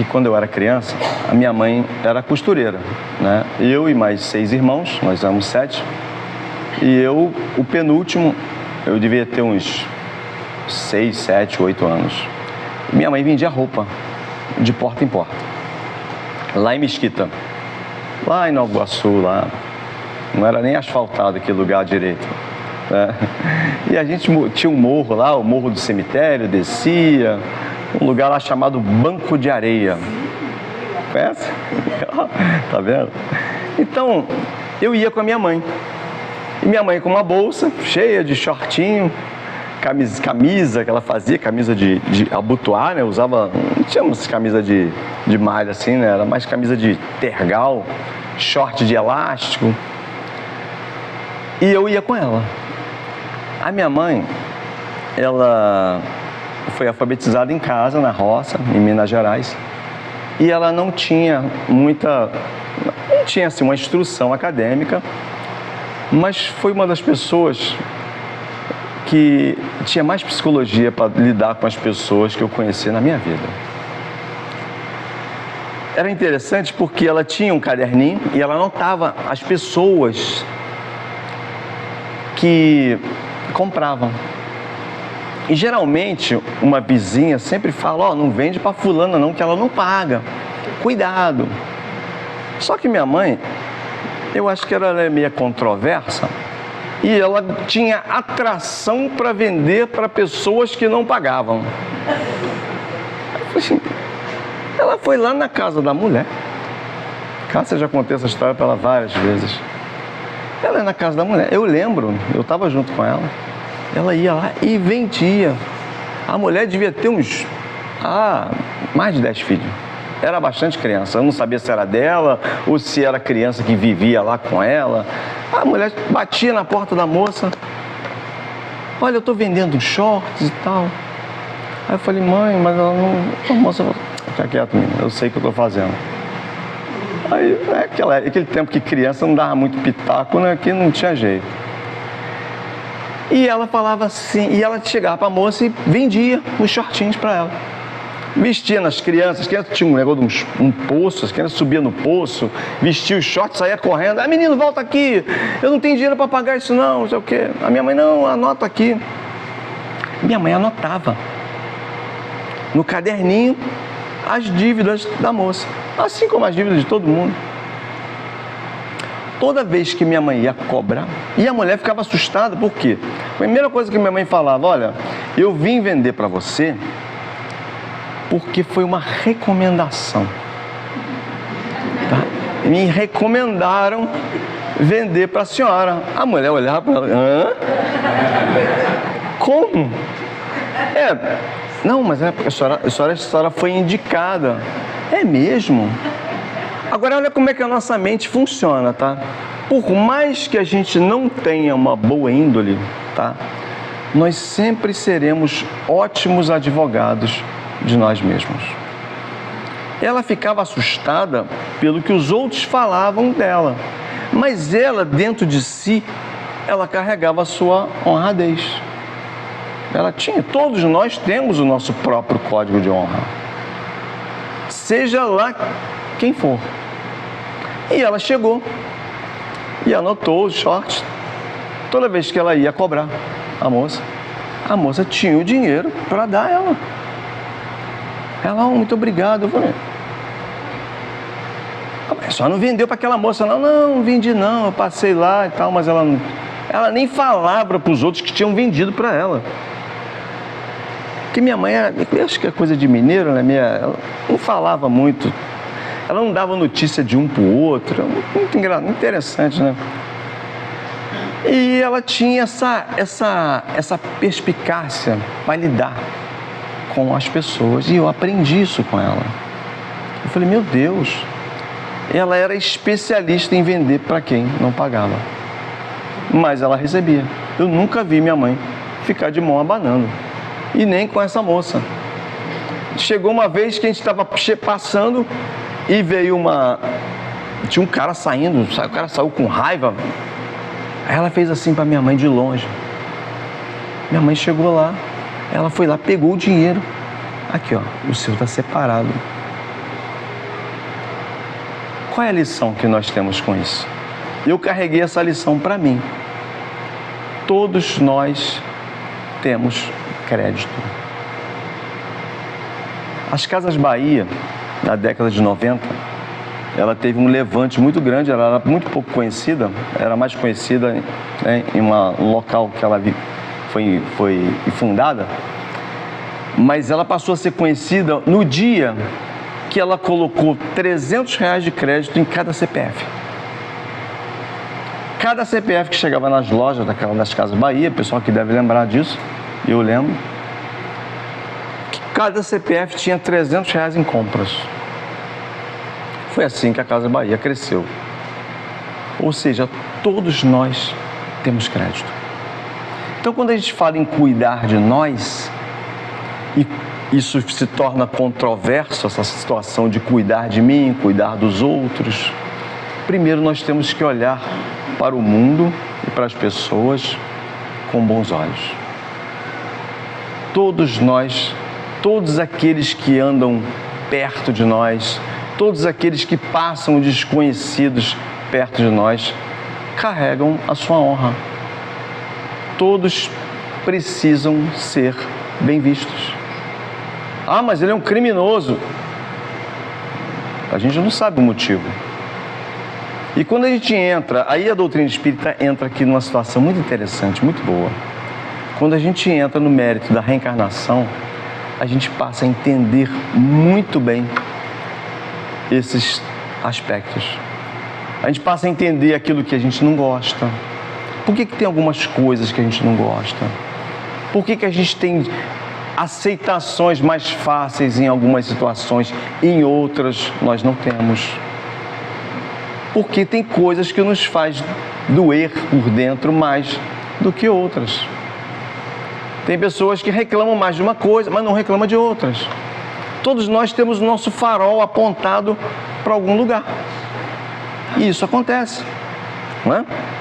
que quando eu era criança, a minha mãe era costureira, né? Eu e mais 6 irmãos, nós éramos 7. E eu, o penúltimo, eu devia ter uns 6, 7, 8 anos. Minha mãe vendia roupa de porta em porta, lá em Mesquita, lá em Nova Iguaçu, lá. Não era nem asfaltado aquele lugar direito, né? E a gente tinha um morro lá, o Morro do Cemitério, descia, um lugar lá chamado Banco de Areia. Conhece? Tá vendo? Então, eu ia com a minha mãe. E minha mãe com uma bolsa cheia de shortinho, camisa que ela fazia, camisa de abotoar, né? Usava, não tínhamos camisa de malha assim, né? Era mais camisa de tergal, short de elástico. E eu ia com ela. A minha mãe, ela foi alfabetizada em casa, na roça, em Minas Gerais. E ela não tinha assim, uma instrução acadêmica, mas foi uma das pessoas que tinha mais psicologia para lidar com as pessoas que eu conheci na minha vida. Era interessante porque ela tinha um caderninho e ela anotava as pessoas que compravam. E geralmente uma vizinha sempre fala: ó, não vende para fulana não, que ela não paga. Cuidado. Só que minha mãe, eu acho que ela era meio controversa e ela tinha atração para vender para pessoas que não pagavam. Ela foi lá na casa da mulher. Cássia já contei essa história para ela várias vezes. Ela é na casa da mulher. Eu lembro, eu estava junto com ela. Ela ia lá e vendia. A mulher devia ter mais de 10 filhos. Era bastante criança. Eu não sabia se era dela ou se era criança que vivia lá com ela. A mulher batia na porta da moça. Olha, eu estou vendendo shorts e tal. Aí eu falei: mãe, mas ela não... A moça falou: fica quieto, menina, eu sei o que eu estou fazendo. Aí, aquele tempo que criança não dava muito pitaco, né? Que não tinha jeito. E ela falava assim, e ela chegava para a moça e vendia os shortinhos para ela. Vestia nas crianças, tinha um negócio de um poço, as crianças subiam no poço, vestia os shorts, saía correndo. Ah, menino, volta aqui, eu não tenho dinheiro para pagar isso não sei o quê. A minha mãe: não, anota aqui. Minha mãe anotava no caderninho as dívidas da moça, assim como as dívidas de todo mundo. Toda vez que minha mãe ia cobrar, e a mulher ficava assustada, por quê? A primeira coisa que minha mãe falava: olha, eu vim vender para você porque foi uma recomendação, tá? Me recomendaram vender para a senhora. A mulher olhava para ela: hã? Como? Não, mas a senhora foi indicada. É mesmo? Agora olha como é que a nossa mente funciona, tá? Por mais que a gente não tenha uma boa índole, tá? Nós sempre seremos ótimos advogados de nós mesmos. Ela ficava assustada pelo que os outros falavam dela, mas ela, dentro de si, ela carregava a sua honradez. Todos nós temos o nosso próprio código de honra, seja lá quem for. E ela chegou e anotou os shorts. Toda vez que ela ia cobrar a moça tinha o dinheiro para dar a ela. Ela: muito obrigado. Eu falei: a senhora não vendeu para aquela moça não? Não vendi não, eu passei lá e tal, mas ela nem falava para os outros que tinham vendido para ela. Porque minha mãe, eu acho que é coisa de mineiro, né? Ela não falava muito. Ela não dava notícia de um para o outro. Muito interessante, né? E ela tinha essa perspicácia para lidar com as pessoas. E eu aprendi isso com ela. Eu falei: meu Deus, ela era especialista em vender para quem não pagava. Mas ela recebia. Eu nunca vi minha mãe ficar de mão abanando. E nem com essa moça. Chegou uma vez que a gente estava passando e veio tinha um cara saindo, o cara saiu com raiva. Aí ela fez assim para minha mãe de longe. Minha mãe chegou lá, ela foi lá, pegou o dinheiro. Aqui, ó, o seu está separado. Qual é a lição que nós temos com isso? Eu carreguei essa lição para mim. Todos nós temos crédito. As Casas Bahia, na década de 90, ela teve um levante muito grande, ela era muito pouco conhecida, era mais conhecida, né, em um local que ela foi fundada, mas ela passou a ser conhecida no dia que ela colocou R$300 de crédito em cada CPF. Cada CPF que chegava nas lojas das Casas Bahia, o pessoal que deve lembrar disso, eu lembro, que cada CPF tinha R$300 em compras. Foi assim que a Casa Bahia cresceu. Ou seja, todos nós temos crédito. Então, quando a gente fala em cuidar de nós, e isso se torna controverso, essa situação de cuidar de mim, cuidar dos outros, primeiro nós temos que olhar para o mundo e para as pessoas com bons olhos. Todos nós, todos aqueles que andam perto de nós, todos aqueles que passam desconhecidos perto de nós, carregam a sua honra. Todos precisam ser bem vistos. Ah, mas ele é um criminoso. A gente não sabe o motivo. E quando a gente entra, aí a doutrina espírita entra aqui numa situação muito interessante, muito boa. Quando a gente entra no mérito da reencarnação, a gente passa a entender muito bem esses aspectos. A gente passa a entender aquilo que a gente não gosta. Por que tem algumas coisas que a gente não gosta? Por que a gente tem aceitações mais fáceis em algumas situações e em outras nós não temos? Porque tem coisas que nos faz doer por dentro mais do que outras. Tem pessoas que reclamam mais de uma coisa, mas não reclamam de outras. Todos nós temos o nosso farol apontado para algum lugar. E isso acontece, não é?